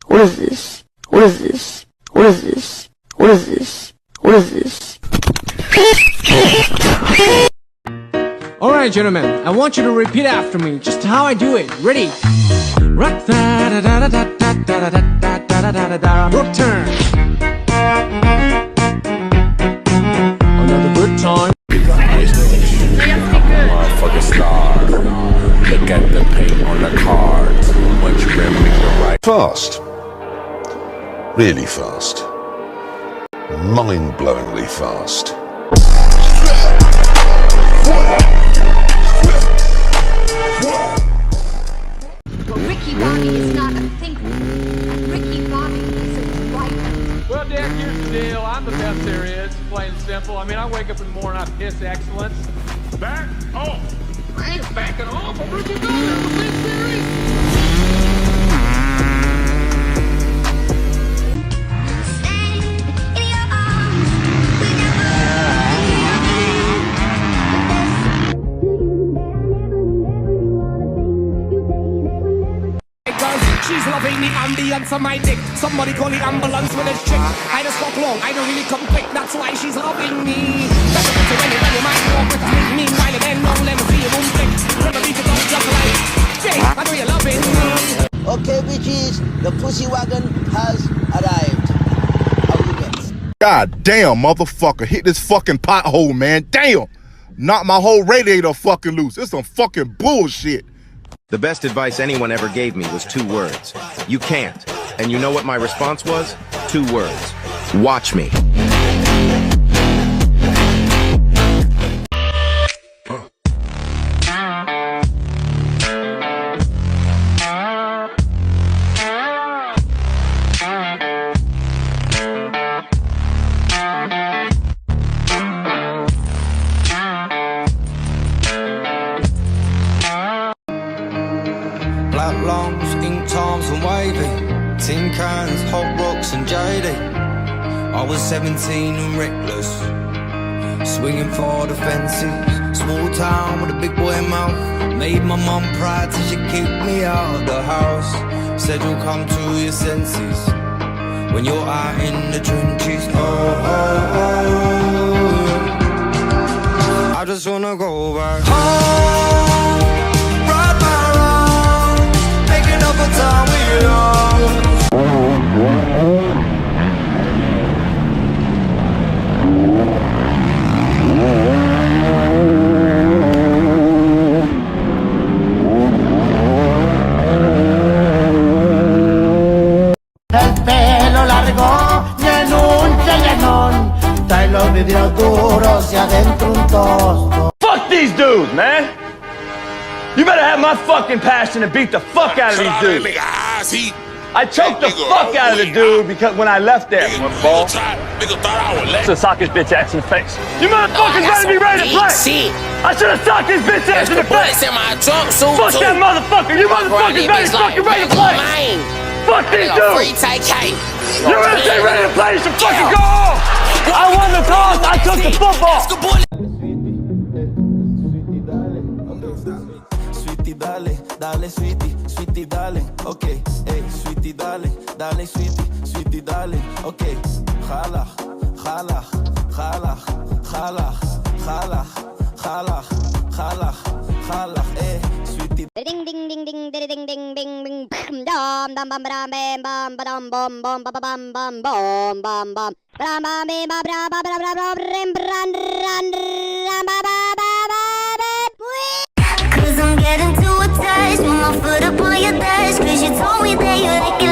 What is this? What is this? What is this? What is this? What is this? Alright, gentlemen, I want you to repeat after me, just how I do it. Ready? Rock da da da da da da da da da da da da. Rock turn. Another good time. Motherfucking star. Look at the paint on the cards. Once you remember the right. Fast. Really fast. Mind-blowingly fast. Ricky Bobby is not a thinker. Ricky Bobby is a writer. Well, Dick, here's the deal. I'm the best there is, plain and simple. I mean, I wake up in the morning, I piss excellence. Back off. I ain't backing off. I'm Ricky Bobby. I'm the best there is. She's loving the ambience of my dick. Somebody call the ambulance with this chick. I just walk long, I don't really come quick. That's why she's loving me. Better put her when you might walk with me. Meanwhile, then no, let me see you boom flick. Never beat it up just like Jay, I know you're loving me. Okay, bitches, the pussy wagon has arrived. How you get? God damn, motherfucker. Hit this fucking pothole, man. Damn. Knock my whole radiator fucking loose. It's some fucking bullshit. The best advice anyone ever gave me was 2 words. You can't. And you know what my response was? 2 words. Watch me. Black lungs, ink times and wavy, tin cans, hot rocks and JD. I was 17 and reckless, swinging for the fences. Small town with a big boy mouth, made my mum proud till she kicked me out of the house. Said you'll come to your senses when you're out in the trenches. I just wanna go back home, right my wrong, making up a time with you. El pelo largo lleno un llenón, trae los vidrios duros y adentro un tosto. Fuck these dudes, man! You better have my fucking passion and beat the fuck out of these dudes. I choked the fuck out of the dude because when I left there. To sock his bitch ass in the face. You motherfuckers better be ready to play! I should have socked his bitch ass in the face! Fuck that motherfucker! You motherfuckers better fucking ready to play! Fuck these dudes! You're ready to play, you should fucking go off! I won the toss, I took the football! Sweetie, dale, dale, sweetie, sweetie, dale, okay, hey, sweetie, dale, dale, sweetie, sweetie, dale, okay, jala, jala, jala, jala, jala, jala, jala, jala, hey, sweetie. Ding ding ding ding ding ding ding ding ding dum dum bum bam bam bam bam bum bum bum bum bum bum bum bum bam bam bam bam bam bam bam rim ran ran ram ba ba ba ba. Cause I'm getting too attached, put my foot up on your dash. Cause you told me that you like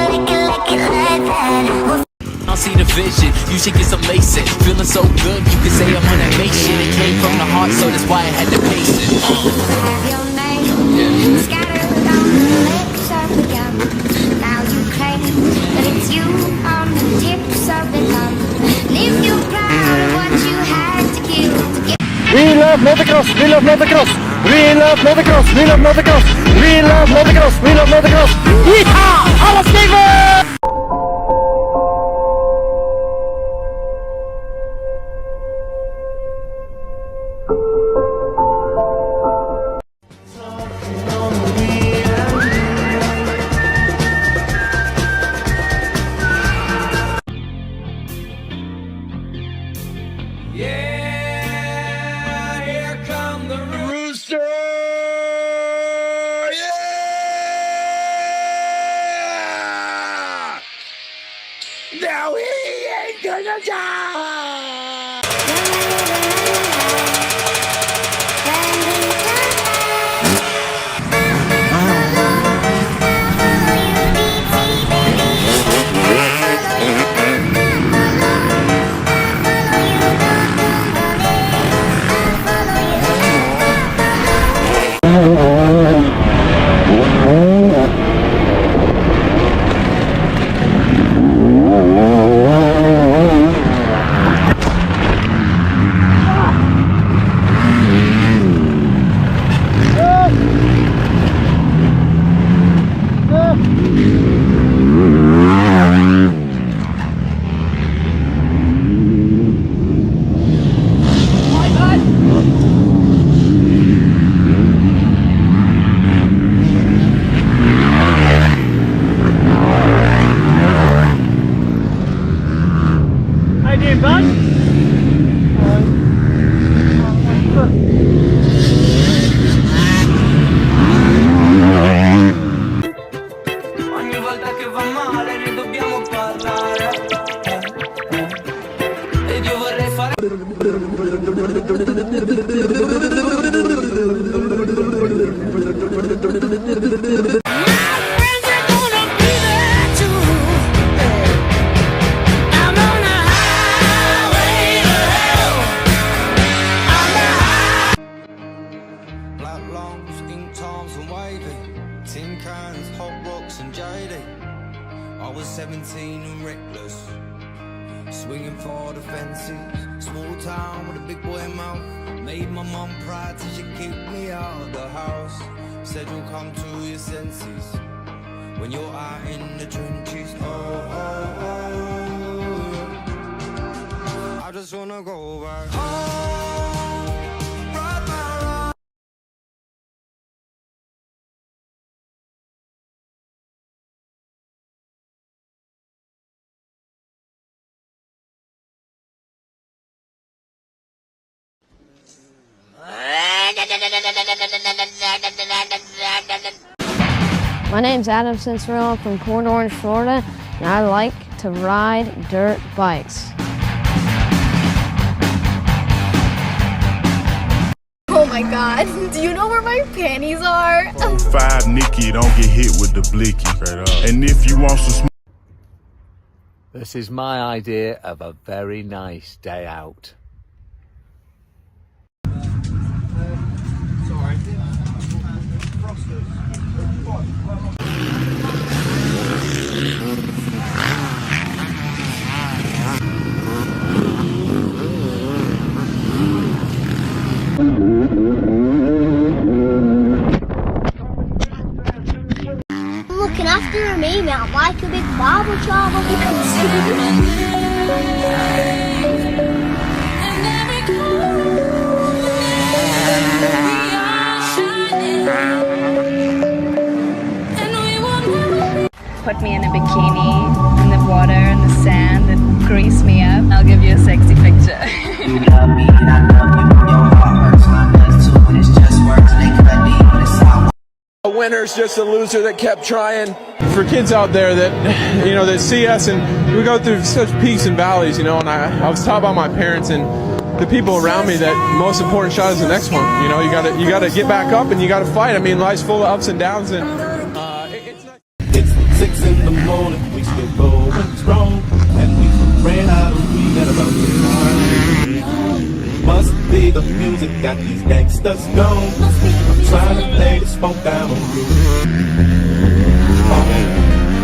it like that. I'll see the vision. You should get some LASIK. Feeling so good, you can say I'm on that base shit. It came from the heart, so that's why I had to pace it. Your name scattered on the lips of the young. Now you claim that it's you on the tips of the tongue. And if you're proud of what you had to kill to get. We love motocross, we love motocross, we love motocross, we love motocross, we love motocross, we love motocross. Yeehaw! Alla Steven! Now he ain't gonna die! Tin cans, hot rocks and JD. I was 17 and reckless, swinging for the fences. Small town with a big boy mouth. Made my mum proud till she kicked me out of the house. Said you'll come to your senses when you're out in the trenches. Oh, oh, oh. I just wanna go back home, right my road. My name's Adam Cincero. I'm from Port Orange, Florida, and I like to ride dirt bikes. Oh my god, do you know where my panties are? 5 Nikki, don't get hit with the blicky. And if you want some This is my idea of a very nice day out. Looking after me, man, like a big barber job. Put me in a bikini, in the water, in the sand, and grease me up. I'll give you a sexy picture. You love me and I love you. Your heart hurts, mine does too, and it's just words. They cut me, but it's all. A winner's just a loser that kept trying. For kids out there that, that see us and we go through such peaks and valleys, and I was taught by my parents and the people around me that most important shot is the next one. You gotta get back up and you gotta fight. I mean, life's full of ups and downs, and it's 6 in the morning, we still going strong, and we ran out of weed at about 9. Must be the music got these gangsters gone. I'm trying to lay the smoke down on you.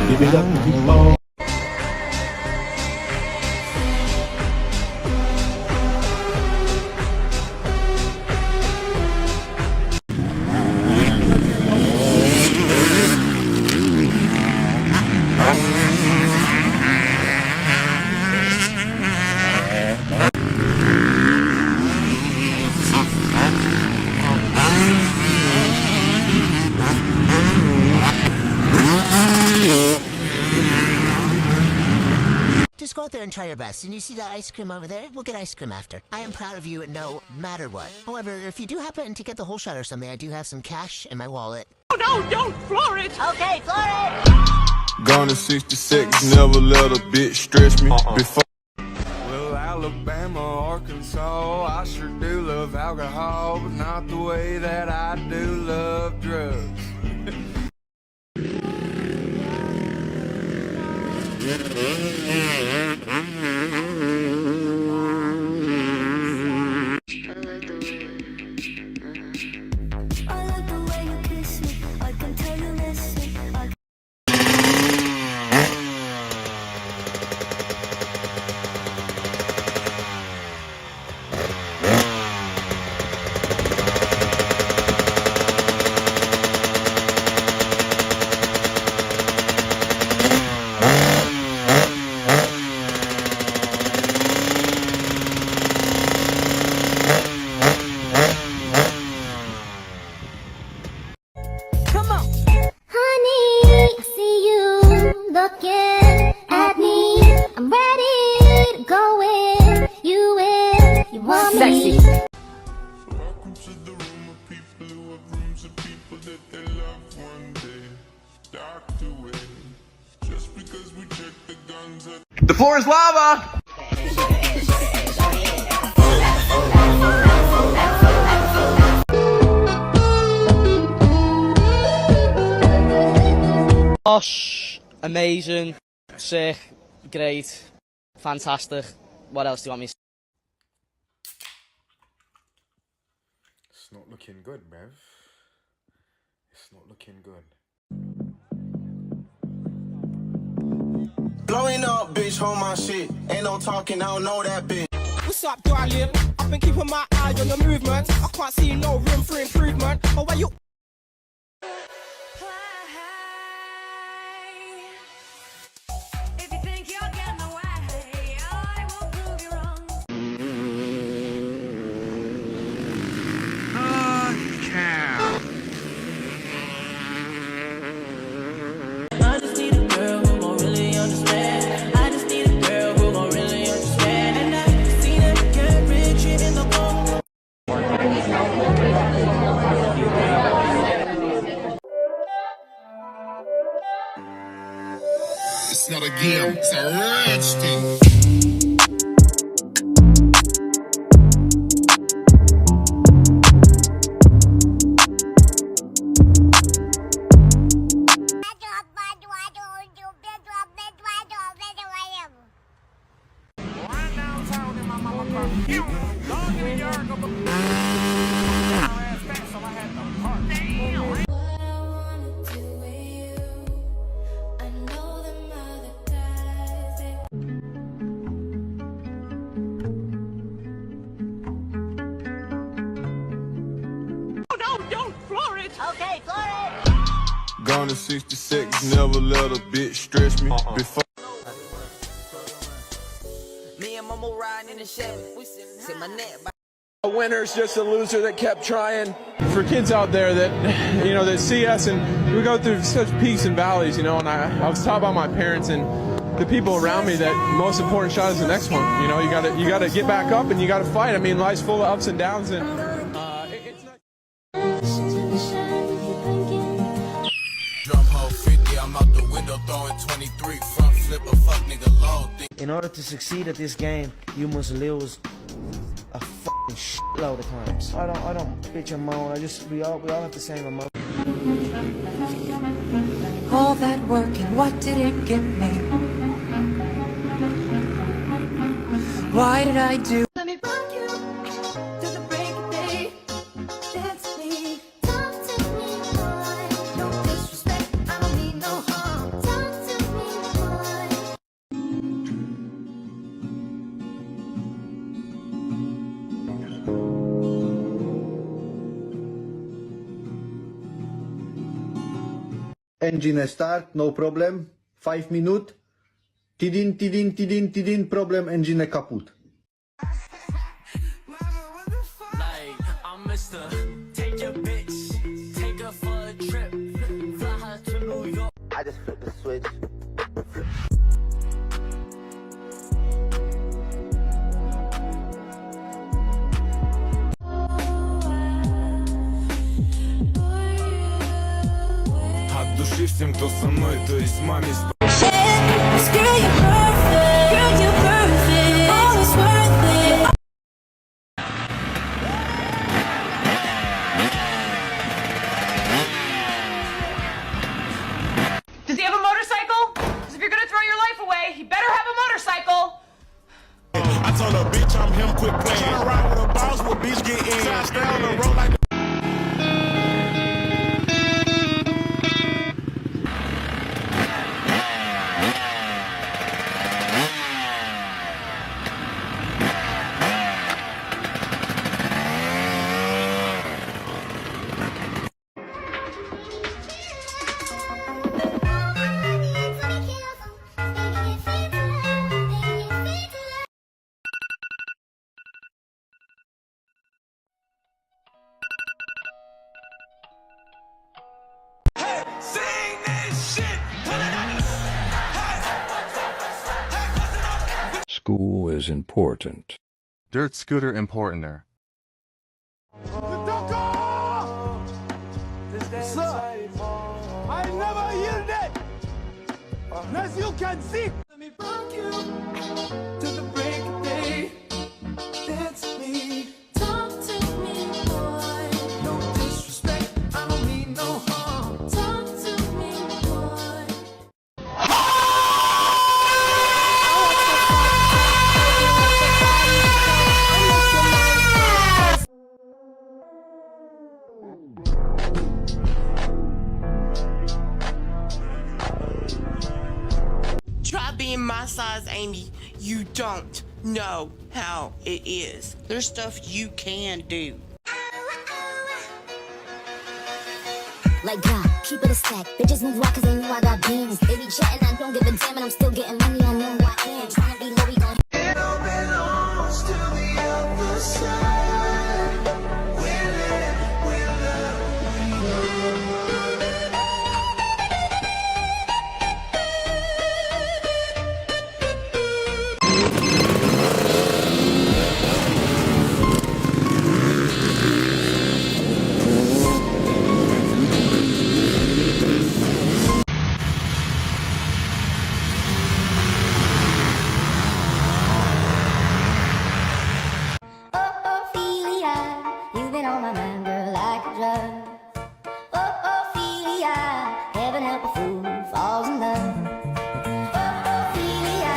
Give it up to people. Just go out there and try your best. And you see that ice cream over there? We'll get ice cream after. I am proud of you no matter what. However, if you do happen to get the whole shot or something, I do have some cash in my wallet. Oh, no, don't floor it. Okay, floor it. Gone in 66, never let a bitch stretch me before. Well, Alabama, Arkansas, I sure do love alcohol, but not the way that I do love drugs. Sexy. Welcome to the room of people who have rooms of people that they love one day. Docked away. Just because we check the guns at The floor is lava! Gosh, amazing, sick, great, fantastic. What else do you want me to say? It's not looking good, bruv. It's not looking good. Blowing up, bitch, hold my shit. Ain't no talking, I don't know that bitch. What's up, darling? I've been keeping my eye on the movement. I can't see no room for improvement. But why you... It's not a game, it's a rage thing. Okay, floor it. Gone in 66, never let a bitch stretch me before. Me and Momo riding in the Chevy. Sit my neck by. A winner's just a loser that kept trying. For kids out there that, you know, that see us and we go through such peaks and valleys, you know, and I was taught by my parents and the people around me that most important shot is the next one. You know, you gotta get back up and you gotta fight. I mean, life's full of ups and downs and it's not. Drum hole 50, I'm out the window throwing 23. Front flip a fuck nigga low. In order to succeed at this game, you must lose a fucking shitload of times. I don't bitch and moan. We all have the same emotion. All that work and what did it give me? Why did I do? Let me rock you to the break of day. That's me. Talk to me, boy. No disrespect, I don't mean no harm. Talk to me, boy. Engine start, no problem. 5 minutes. Tidin, tidin, tidin, tidin, problem, engine kaput. Like, I'm Mr. Take your bitch, take her for a trip, fly her to New York. I just flipped the switch. От души всем, кто со мной, то есть маме. Does he have a motorcycle? Because if you're gonna throw your life away, he better have a motorcycle. I told a bitch I'm him, quit playing. Tryna ride with a boss, what bitch get in? Tryna stay on the road like. Sing this shit! School is important. Dirt scooter importanter. Sir, I never yielded. As you can see. Let me rock you to the break of day. That's me. Talk to me, boy. No disrespect, I don't mean no harm. Talk to me, boy. Try being my size, Amy. You don't know how it is. There's stuff you can do. Like God, keep it a stack. Bitches move rock cause they know I got beans. They be chatting, I don't give a damn, and I'm still getting money, I know who I am. Tryna be low, we gon' It all belongs to the other side. Will it, will it, Ophelia, you've been on my mind, girl, like a drug. Ophelia, heaven help a fool who falls in love. Ophelia,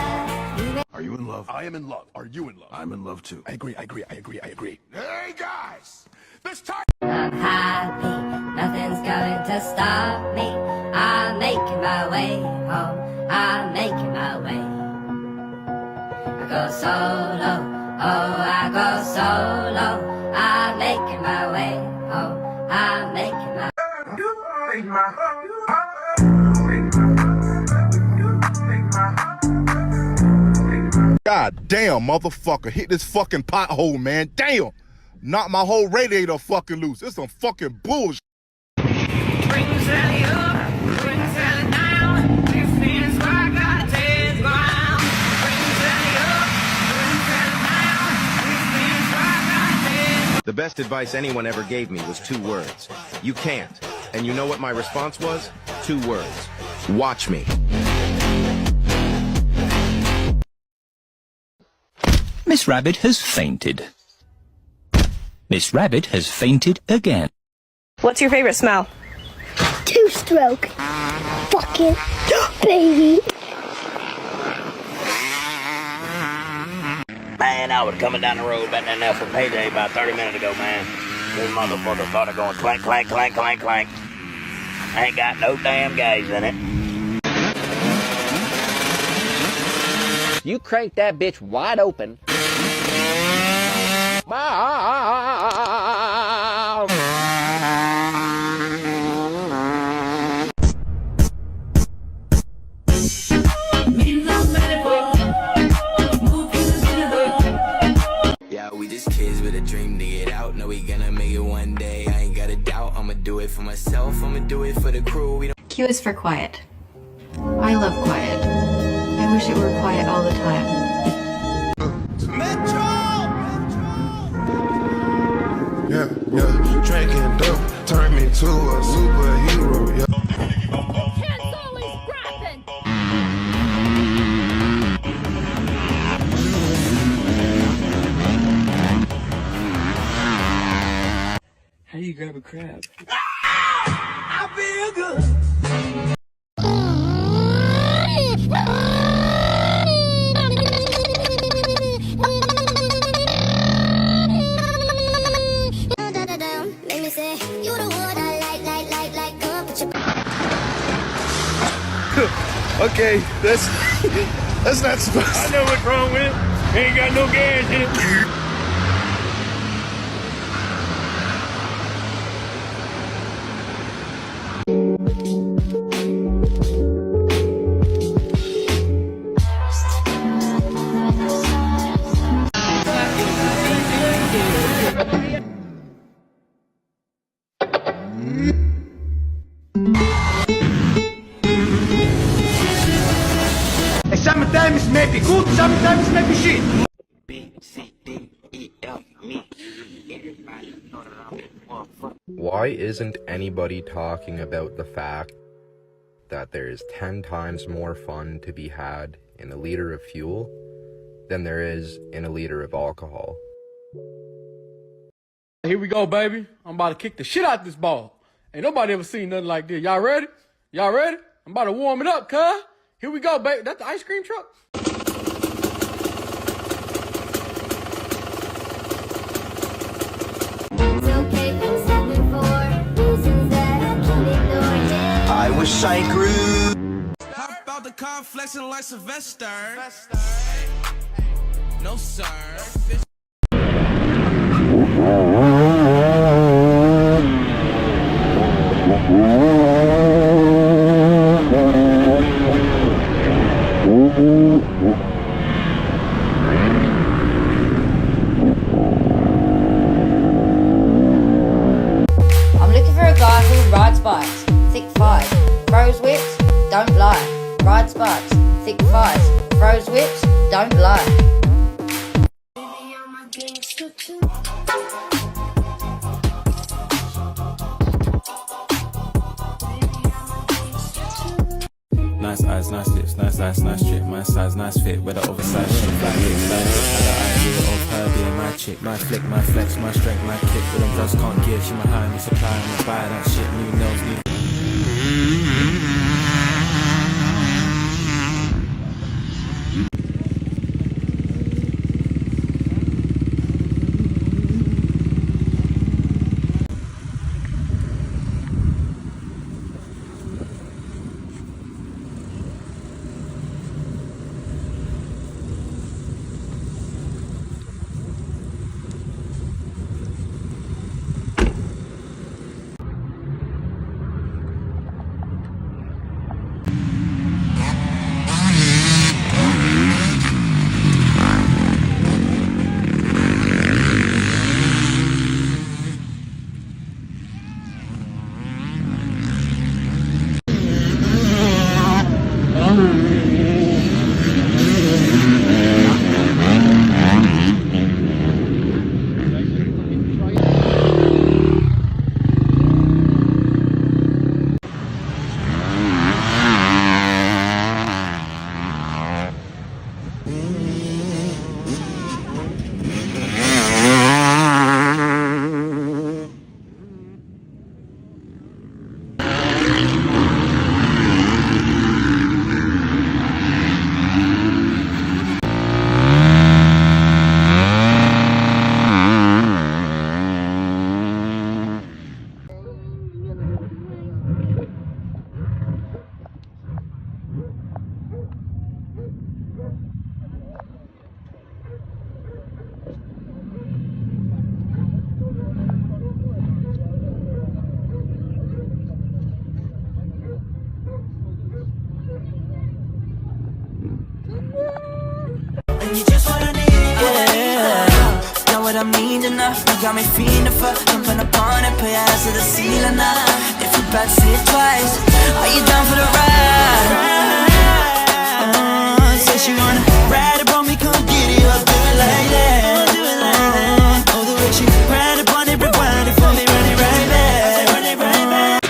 you've been. Are you in love? I am in love. Are you in love? I'm in love too. I agree. Hey guys, this time. I'm happy, nothing's going to stop me. I'm making my way home, I'm making my way. I go solo, oh, I go solo. I'm making my way home, I'm making my God damn, motherfucker, hit this fucking pothole, man. Damn, knock my whole radiator fucking loose. It's some fucking bullshit. bring Sally up, bring Sally down. If things like I take ground. Bring Sally up, bring Sally down. If things like I take. The best advice anyone ever gave me was 2 words. You can't. And you know what my response was? 2 words. Watch me. Miss Rabbit has fainted. Miss Rabbit has fainted again. What's your favorite smell? 2-stroke. Fucking baby. Man, I was coming down the road back there now from Payday about 30 minutes ago, man. This motherfucker started going clank, clank, clank, clank, clank. Ain't got no damn gas in it. You crank that bitch wide open. Yeah, we just kids with a dream to get out. Know we gonna make it one day. I ain't got a doubt. I'ma do it for myself. I'ma do it for the crew. We don't. Q is for quiet. I love quiet. I wish it were quiet all the time. Yeah, drinking dope turned me to a superhero. Yeah. How do you grab a crab? I feel good. Okay, that's not supposed to. I know what's wrong with it. Ain't got no gas in it. Sometimes maybe good, sometimes maybe shit. Why isn't anybody talking about the fact that there is 10 times more fun to be had in a liter of fuel than there is in a liter of alcohol? Here we go, baby. I'm about to kick the shit out this ball. Ain't nobody ever seen nothing like this. Y'all ready? Y'all ready? I'm about to warm it up, cuz. Here we go, baby. That's the ice cream truck? I wish I grew. Hop out the car flexing like Sylvester. No, sir. I'm looking for a guy who rides bikes, thick thighs, throws whips, don't lie. Rides bikes, thick thighs, throws whips, don't lie. Nice eyes, nice lips, nice ass, nice trip, my size, nice fit, with the oversized shit, flat hips, side hip, had the idea of her being my chick, my flick, my flex, my strength, my kick, but them drugs can't give, she my high, my supply, my buy that shit, new nails, new. what I mean enough. You got me feeling for jumping upon it, put your ass to the ceiling now. If you backseat twice, are you down for the ride? Say she wanna ride upon me, come get it, I'll do it like that. Oh, the way she ride upon it, rewind it for me, run it right back, run it right back.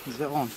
Is it on?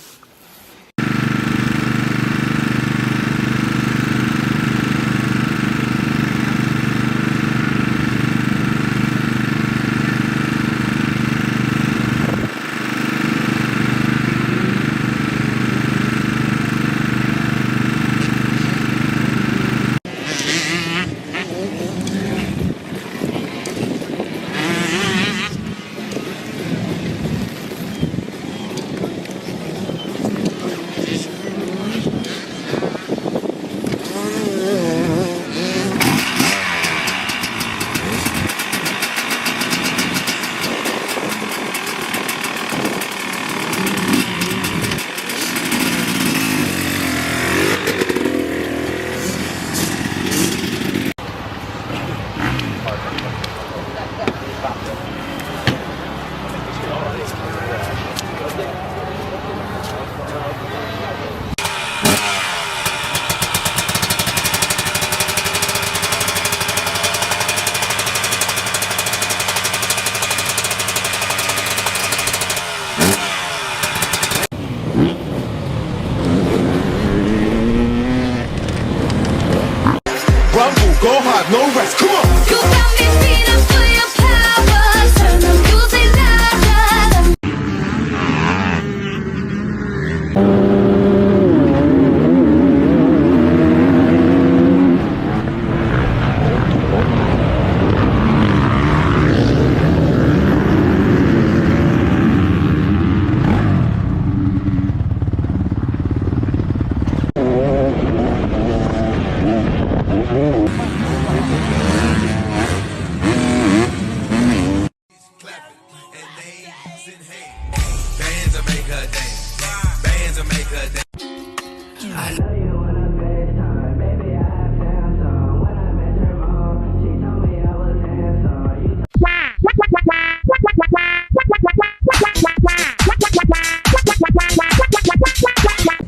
Rumble, go hard, no rest, come on! You got me feeling for your power. Turn the music louder.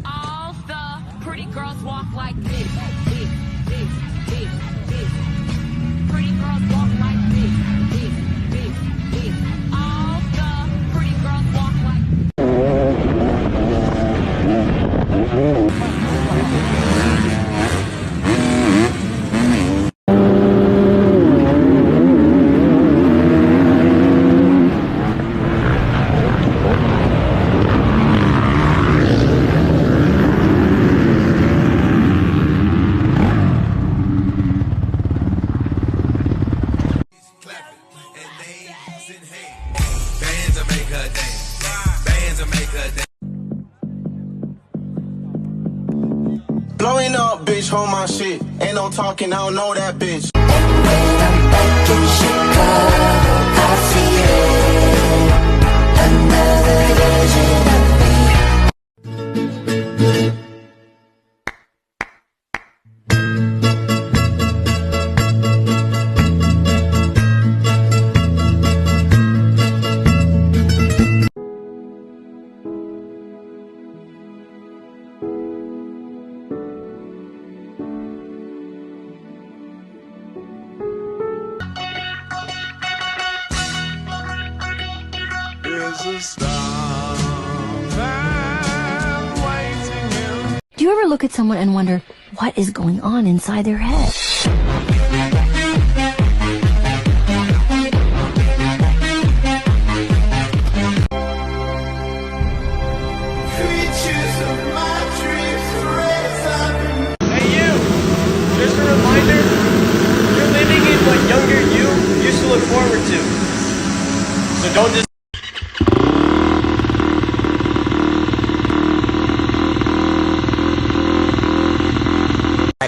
All the pretty girls walk like this. Pretty girls walk like this. All the pretty girls walk like Blowing up, bitch, hold my shit. Ain't no talking, I don't know that bitch. Do you ever look at someone and wonder what is going on inside their head?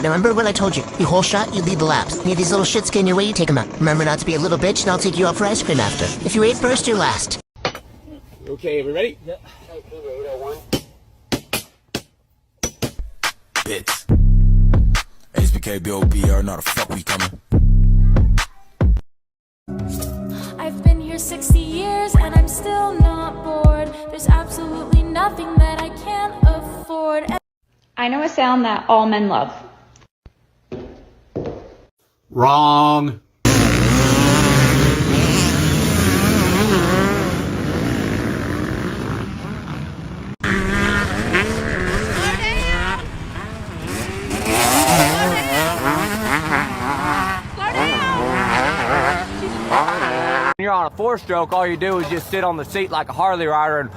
Now remember what I told you. You whole shot, you lead the laps. Any of these little shits get in your way, you take them out. Remember not to be a little bitch, and I'll take you out for ice cream after. If you ate first, you're last. Okay, we ready? Yep. Bits. HBK, BOBR, not a fuck we coming. I've been here 60 years and I'm still not bored. There's absolutely nothing that I can't afford. I know a sound that all men love. Wrong. When you're on a 4-stroke, all you do is just sit on the seat like a Harley rider and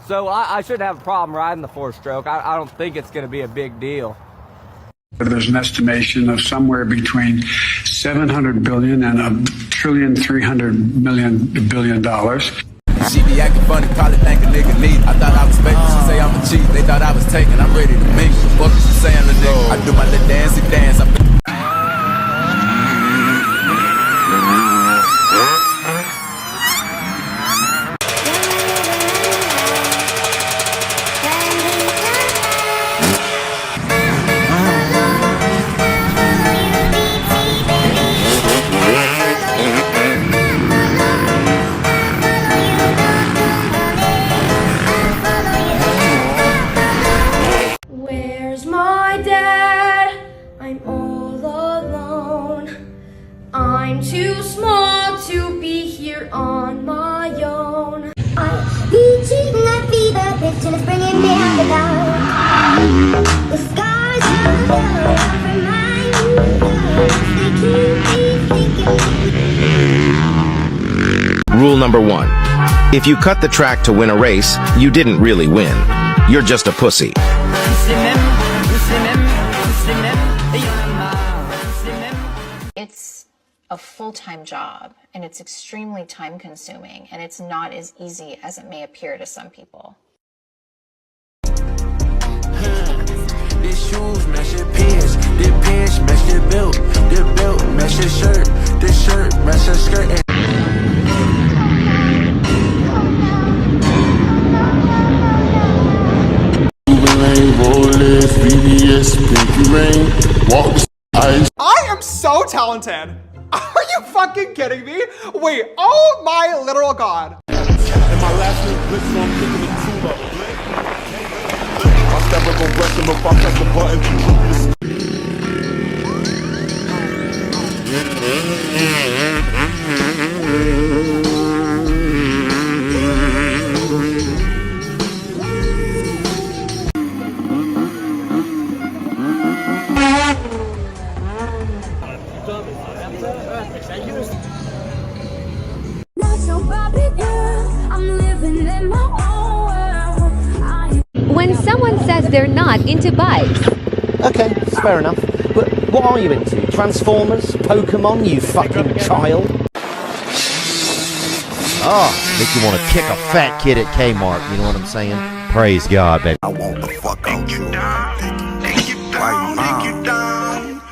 so I shouldn't have a problem riding the 4-stroke. I don't think it's going to be a big deal. There's an estimation of somewhere between 700 billion and $1.3 billion. She be acting funny, call it think a nigga need. I thought I was faking, she say I'm a cheat. They thought I was taking, I'm ready to meet. Fuck she saying, the nigga. I do my little dancey dance. Where's my dad? I'm all alone. I'm too small to be here on my own. I'm reaching that fever pitch and it's bringing me out the down. The scars are yellow from my they keep me thinking. Rule number 1. If you cut the track to win a race, you didn't really win. You're just a pussy. It's a full-time job, and it's extremely time-consuming, and it's not as easy as it may appear to some people. This shoes match your pants, this pants match your belt, this belt match your shirt, this shirt match your skirt. I am so talented. Are you fucking kidding me? Wait, oh my literal god. And my last name Blitz, so I'm picking the tool up. My stepper gon' bless him if I press the button. When someone says they're not into bikes. Okay, it's fair enough. But what are you into? Transformers? Pokemon, you fucking child? Oh, make you want to kick a fat kid at Kmart, you know what I'm saying? Praise God, baby. I want the fuck out you. Take you down, take you down.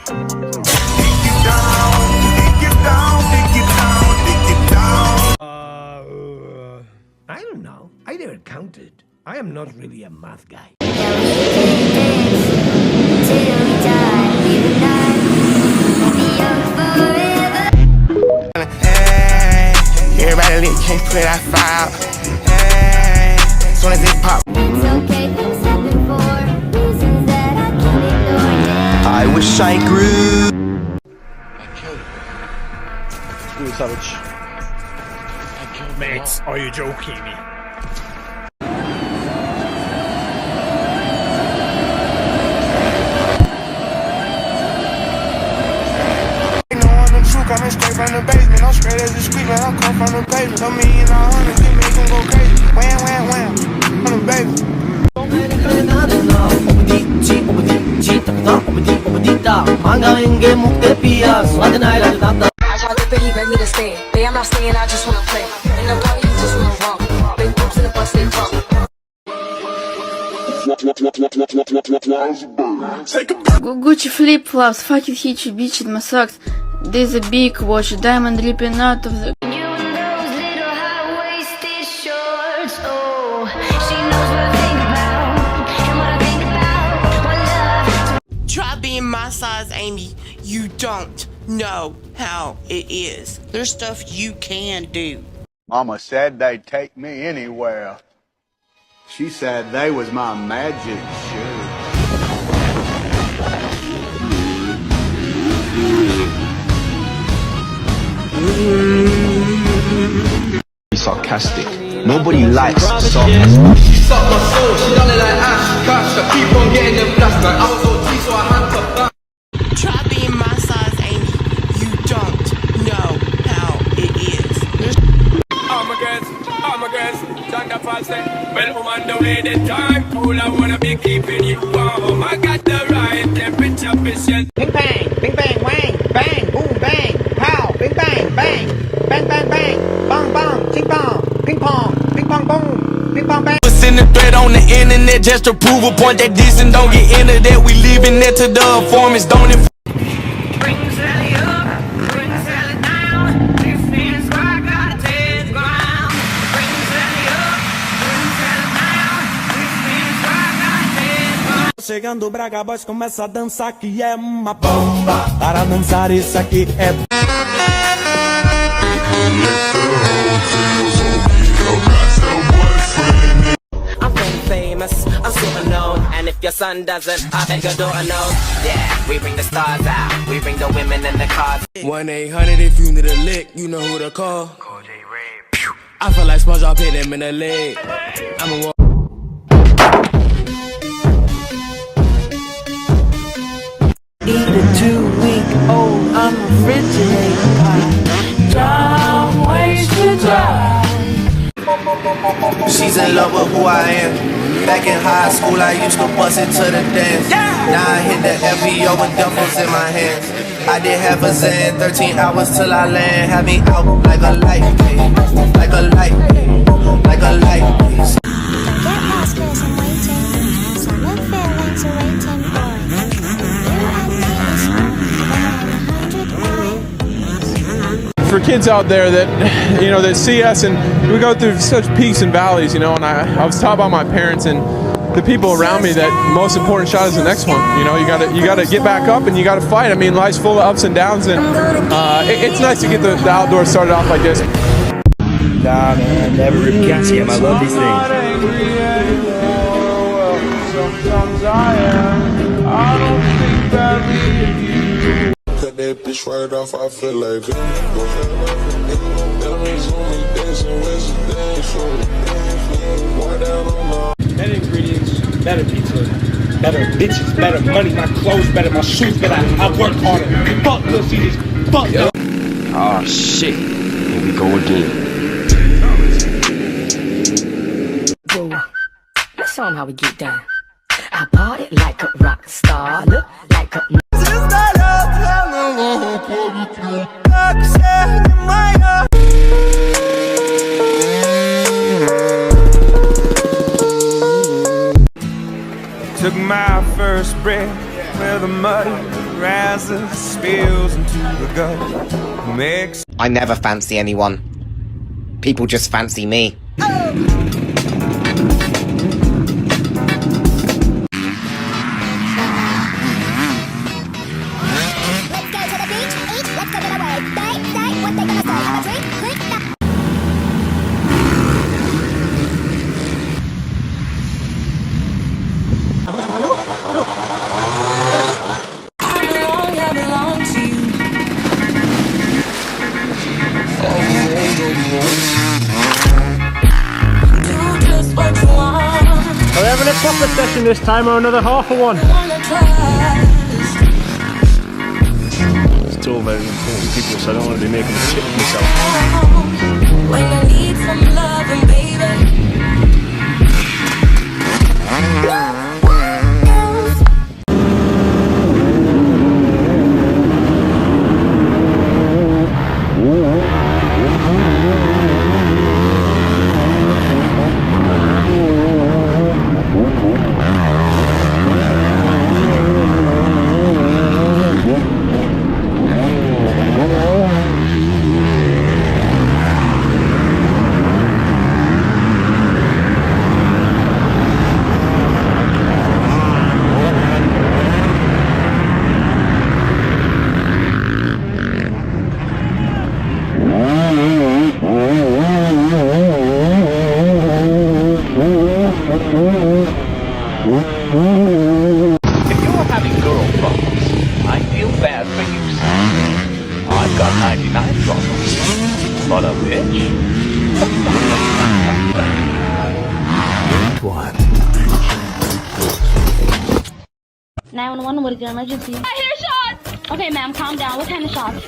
Take you down, take you down, take you down, take you down. I don't know. I never counted. I am not really a math guy. Hey, everybody lit, can't put that fire out. Hey, as soon as it pop. It's okay, it's happened for reasons that I can't ignore. I wish I grew. Screw it, Savage. Mates, are you joking me? Coming straight from the basement, I'm straight as a squeak, man. I come from the pavement. $1 million, 100, you make them go crazy. Wham, wham, wham, on the baby. I tried to beg me to stay. Babe, I'm not staying, I just wanna play. In the party, you just wanna romp. Big boots in the bus, they drunk. Gucci flip-flops, fucking hitchy bitch in my socks. There's a big watch, diamond dripping out of the... Try being my size, Amy. You don't know how it is. There's stuff you can do. Mama said they'd take me anywhere. She said they was my magic shoe. Sarcastic. Nobody likes sarcasm. She sucked my soul, she done it like Ash Cash. I keep on getting them blast, man. I was OT, so I had to back. Try being my size, Amy. You don't know how it is. I'm a guess, Chanda False. Well, woman, the way the time cool, I wanna be keeping you warm. I got the right temperature, vision. Bing bang, bing bang, wang, bang, boom bang, pow, bing bang, bang, bang bang bang, bang bang, ching bang, ping pong, boom, ping pong bang. Send a threat on the internet just to prove a point that this and don't get into that. We leaving it to the informants, don't it? Chegando o Braga Boys, começa a dançar que é uma bomba. Para dançar isso aqui é... I'm very famous, I'm super known. And if your son doesn't, I beg your daughter knows. Yeah, we bring the stars out, we bring the women and the cars. 1-800 if you need a lick, you know who to call. I feel like SpongeBob hit him in the leg. I'm a Eat a 2-week-old unrefrigerated pie. Time wasted time. She's in love with who I am. Back in high school, I used to bust it to the dance. Now I hit the FBO with duffels in my hands. I did half a Zan, 13 hours till I land. Had me out like a light, like a light, like a light. Get lost 'cause I'm waiting. Summer feelings are waiting for you and me is on 100 miles. For kids out there that, you know, that see us and we go through such peaks and valleys, you know, and I was taught by my parents and the people around me that most important shot is the next one. You know, you gotta get back up and you gotta fight. I mean, life's full of ups and downs, and it's nice to get the outdoors started off like this. Nah, man, never rip calcium. I love these things. Sometimes I am. I don't think that me. Cut that bitch right off. I feel like better ingredients, better pizza, better bitches, better money, my clothes better, my shoes better. I work harder. Fuck Little Caesars. Fuck them. Oh shit. Here we go again. Whoa, let's show 'em how we get down. I party like a rock star, look like a... Took my first breath where the muddy rises, spills into the gut. Makes... I never fancy anyone. People just fancy me. We're having a proper session this time, or another half of one. It's all very important people, so I don't want to be making a shit of myself. When I need some loving, baby. But a bitch? What? 911, what is your emergency? I hear shots! Okay, ma'am, calm down. What kind of shots?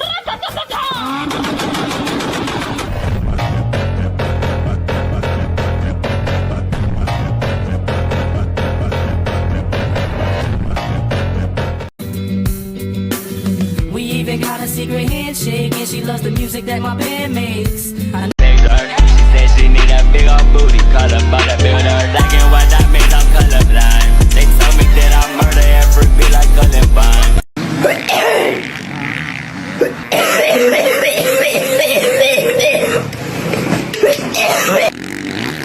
We even got a secret handshake, and she loves the music that my band makes. She said she need a big old booty, call her by the builder. Black and white, that means I'm colorblind. They told me that I murder every beat like Columbine.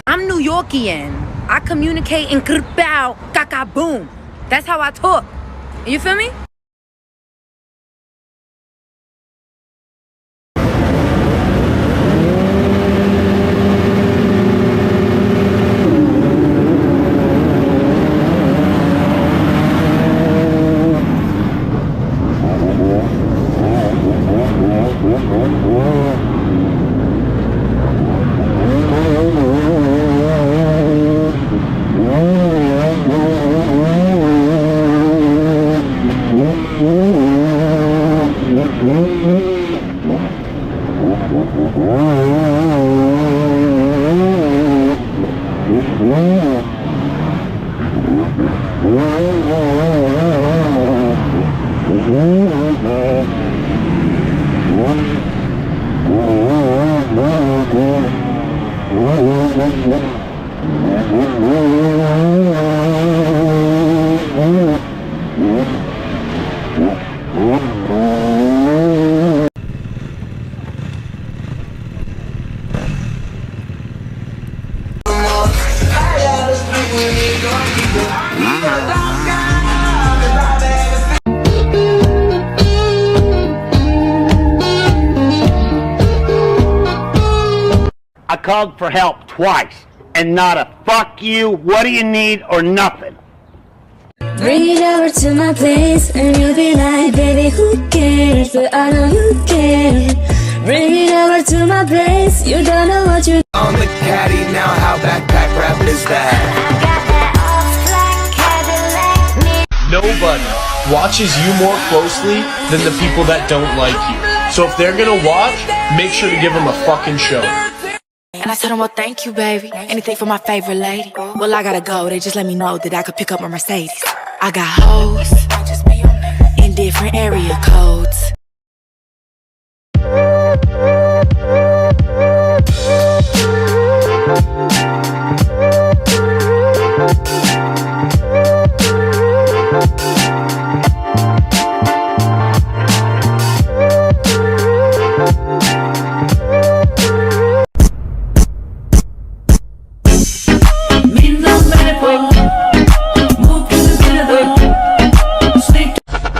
I'm New Yorkian. I communicate in bow, kaka boom. That's how I talk. You feel me? I called for help twice, and not a fuck you, what do you need, or nothing. Bring it over to my place, and you'll be like, baby, who cares? But I know you care. Bring it over to my place, you don't know what you On the caddy now, how backpack rap is that? Nobody watches you more closely than the people that don't like you. So if they're gonna watch, make sure to give them a fucking show. And I told him, well, thank you, baby. Anything for my favorite lady. Well, I gotta go. They just let me know that I could pick up my Mercedes. I got hoes in different area codes.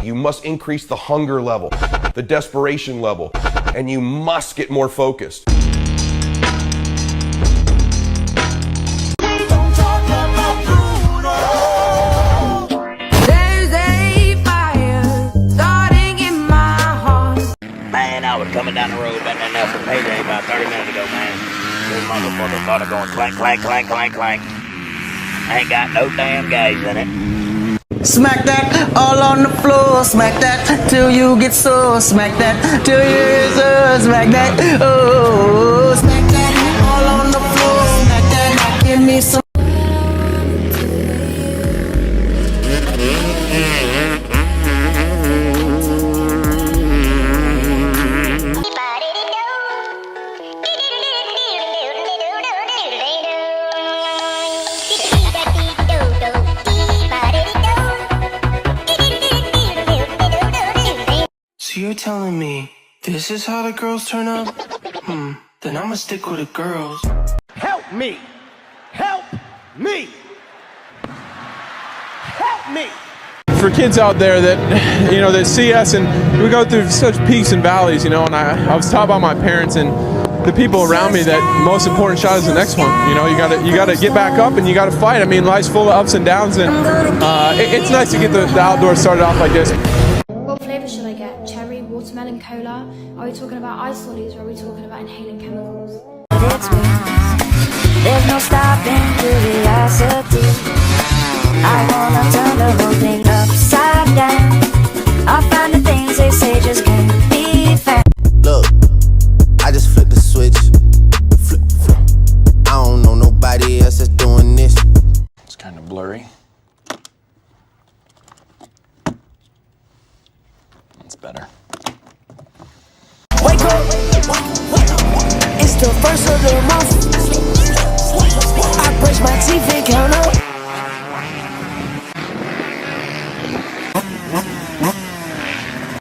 You must increase the hunger level, the desperation level, and you must get more focused. There's a fire starting in my heart. Man, I was coming down the road about that Nelson payday about 30 minutes ago, man. This motherfucker started going clank, clank, clank, clank, clank. Ain't got no damn gas in it. Smack that all on the floor, smack that till you get sore, smack that till you get sore, smack that, oh, smack that all on the floor, smack that, give me some. So you're telling me this is how the girls turn up? Then I'ma stick with the girls. Help me! Help me! Help me! For kids out there that, you know, that see us and we go through such peaks and valleys, you know, and I was taught by my parents and the people around me that most important shot is the next one. You know, you gotta get back up and you gotta fight. I mean, life's full of ups and downs, and it's nice to get the outdoors started off like this. What flavor should I get? Cherry, watermelon, cola? Are we talking about ice lollies or are we talking about inhaling chemicals? There's no stopping curiosity. I wanna turn the whole thing upside down. I'll find the things they say just can't be found. Look, I just flipped the switch. Flip, flip. I don't know nobody else that's doing this. It's kind of blurry. That's better. Wake up! It's the first of the month. I brush my teeth and count up.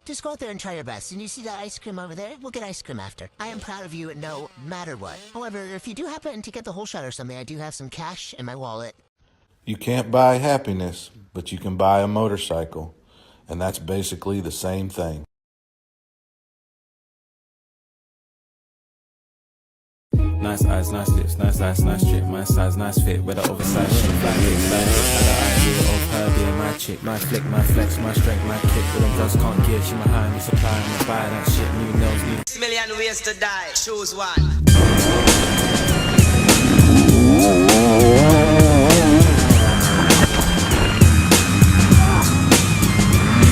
Just go out there and try your best. And you see that ice cream over there? We'll get ice cream after. I am proud of you no matter what. However, if you do happen to get the whole shot or something, I do have some cash in my wallet. You can't buy happiness, but you can buy a motorcycle. And that's basically the same thing. Nice eyes, nice lips, nice ass, nice chick, my size, nice fit, with an oversized shit, flat hips, side hips, had an idea of her being my chick, my flick, my flex, my strength, my kick, but them drugs can't get, she my high, me supply, me buy that shit, new nails, new 6 million ways to die, choose one.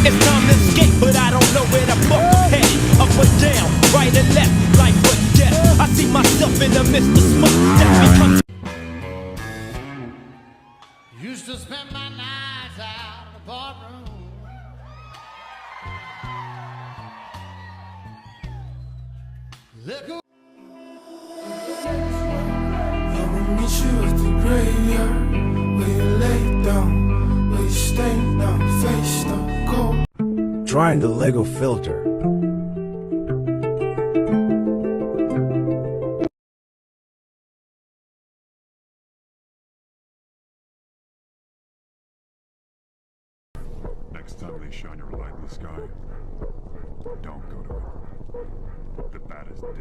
It's time to escape, but I don't know where the fuck I'm headed. Up or down, right and left, life or death. I see myself in the midst of smoke that becomes. Used to spend my nights out in the barroom. Liquor. I will meet you at the graveyard, where you lay down, where you stay down, face the cold. Trying the Lego filter. Next time they shine your light in the sky, don't go to it. The bat is dead.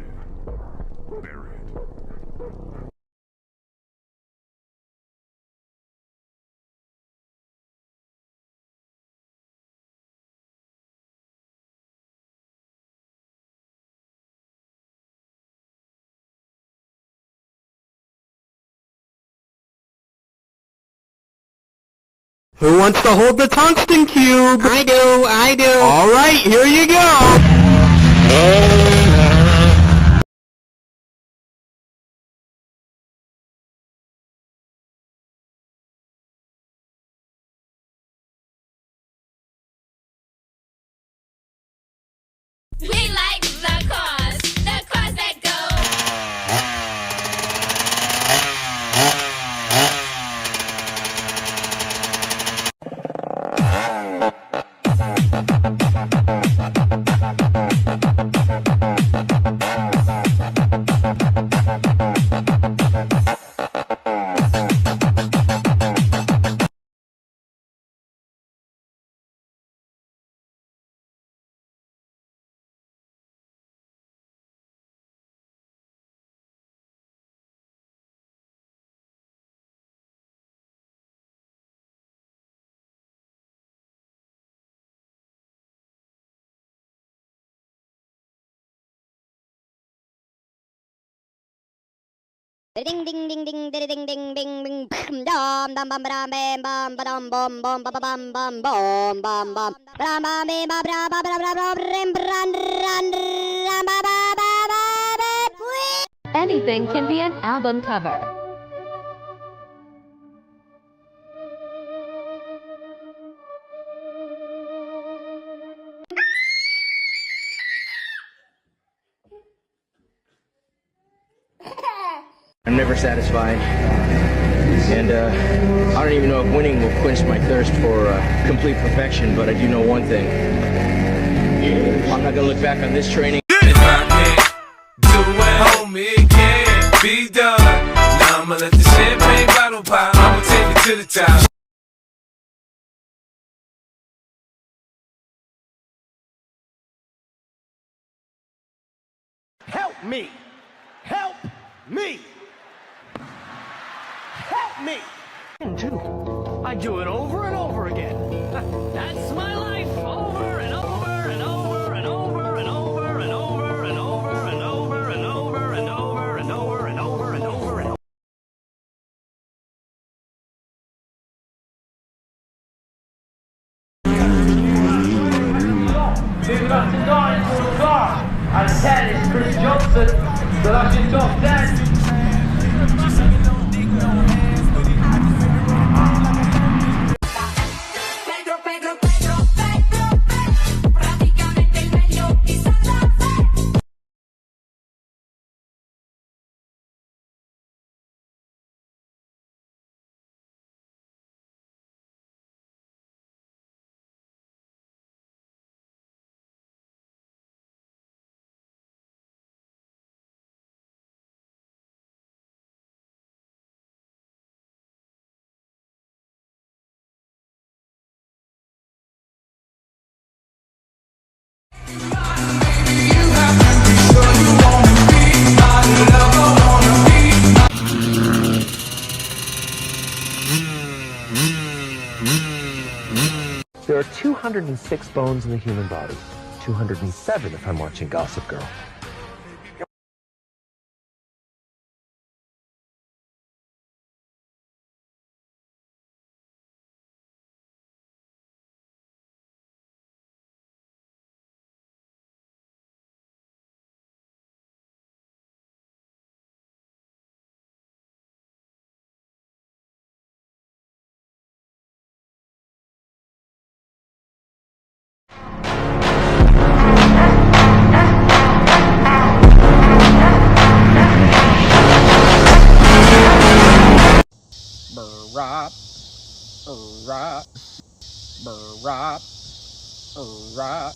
Bury it. Who wants to hold the tungsten cube? I do. All right, here you go. We like the cars that go. Ding ding ding ding ding ding ding ding ding dum dum bum bam bam bam bum bum bum bum bum bum bum bum bum bam bam bam bam bam bam. Anything can be an album cover. I'm never satisfied, and I don't even know if winning will quench my thirst for complete perfection, but I do know one thing. I'm not gonna look back on this training. If I can't do it, homie, it can't be done. Now I'ma let the champagne bottle pop, I'ma take it to the top. Help me! Help me! Help me! I do it over and over again. That's my life, over and over and over and over and over There are 206 bones in the human body. 207 if I'm watching Gossip Girl. Burrop, burrop, burrop, burrop.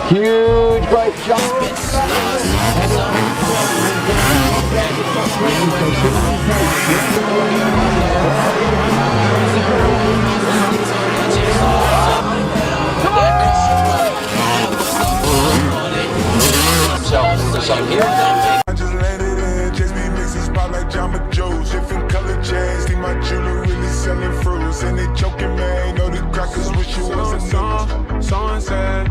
Huge bright jump. I just landed in, just be mixing spot like Jamba Joe's. Different color chains, think my jewelry really selling fruits. And they choking, man, know the crackers wish you was a song. Someone said.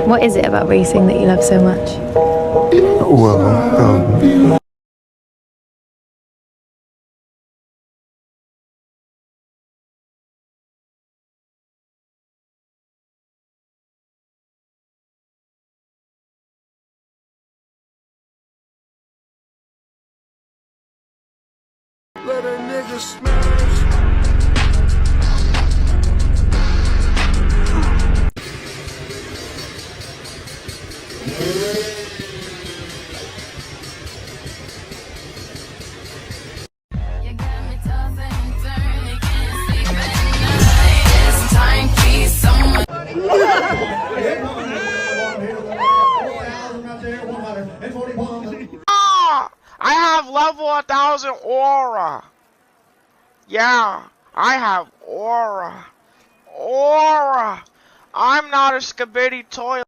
What is it about racing that you love so much? Well, let a nigga smash. I have level 1000 aura. Yeah, I have aura. Aura. I'm not a skibidi toilet.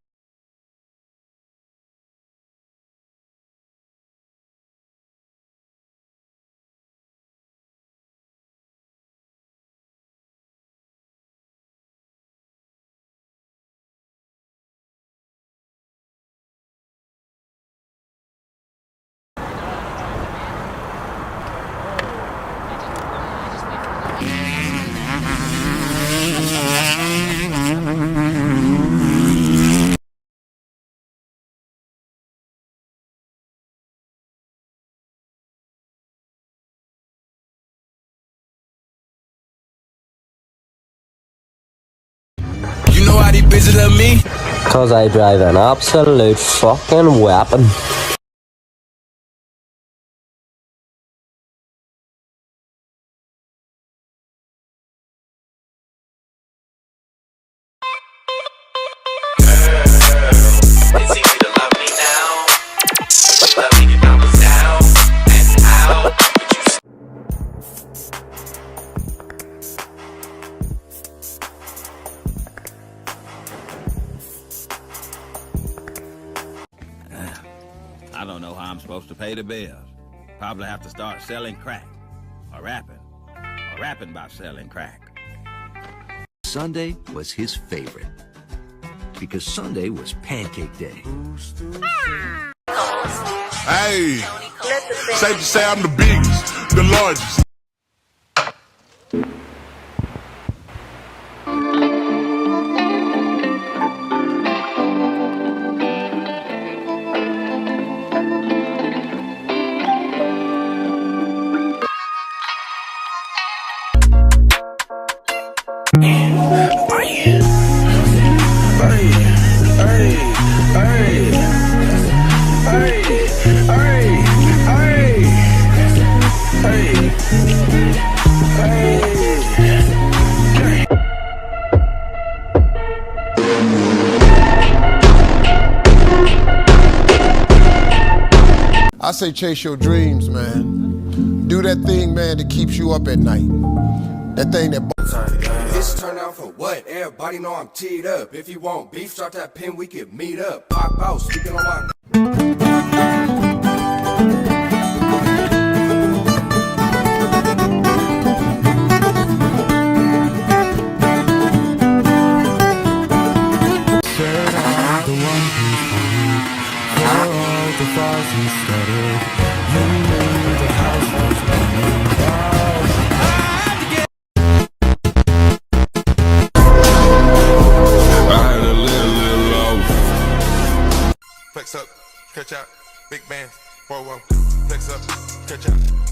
of me? Cause I drive an absolute fucking weapon. It's easy to love me now. Love me if I was down and out. I don't know how I'm supposed to pay the bills. Probably have to start selling crack. Or rapping. Or rapping about selling crack. Sunday was his favorite. Because Sunday was pancake day. Hey, safe to say I'm the biggest, the largest. I say chase your dreams, man. Do that thing, man, that keeps you up at night. That thing that... This turn out for what? Everybody know I'm teed up. If you want beef, start that pin, we can meet up. Pop out, speaking on my... Flex up, catch out, big band, whoa, whoa. Flex up, catch out.